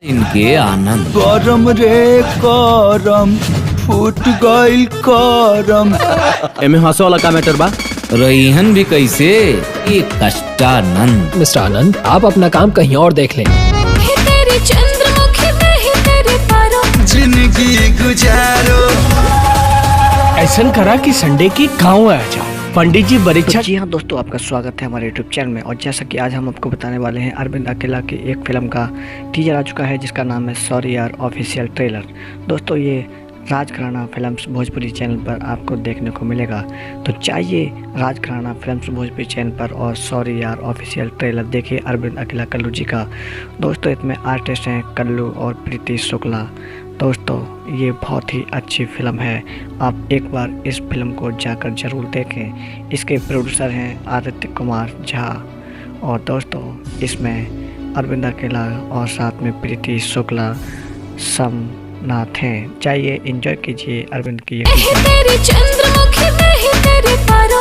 इनके आनंद। करम रे करम फूट गइल करम। एमे हंसे वाला का मैटर बा? रहीहन भी कैसे ये कष्टानंद। मिस्टर आनंद, आप अपना काम कहीं और देख लें। जिंदगी गुजारो ऐसा करा कि संडे की गाँव आ जाओ। पंडित जी परीक्षा। जी हाँ दोस्तों, आपका स्वागत है हमारे यूट्यूब चैनल में। और जैसा कि आज हम आपको बताने वाले हैं अरविंद अकेला की एक फिल्म का टीजर आ चुका है जिसका नाम है सॉरी यार ऑफिशियल ट्रेलर। दोस्तों ये राजघराना फिल्म्स भोजपुरी चैनल पर आपको देखने को मिलेगा, तो चाहिए राजघराना फिल्म्स भोजपुरी चैनल पर और सॉरी यार ऑफिशियल ट्रेलर देखिए अरविंद अकेला कल्लू जी का। दोस्तों इसमें आर्टिस्ट हैं कल्लू और प्रीति शुक्ला। दोस्तों ये बहुत ही अच्छी फिल्म है, आप एक बार इस फिल्म को जाकर ज़रूर देखें। इसके प्रोड्यूसर हैं आदित्य कुमार झा और दोस्तों इसमें अरविंद अकेला और साथ में प्रीति शुक्ला समनाथ हैं। चाहिए एंजॉय कीजिए अरविंद की ये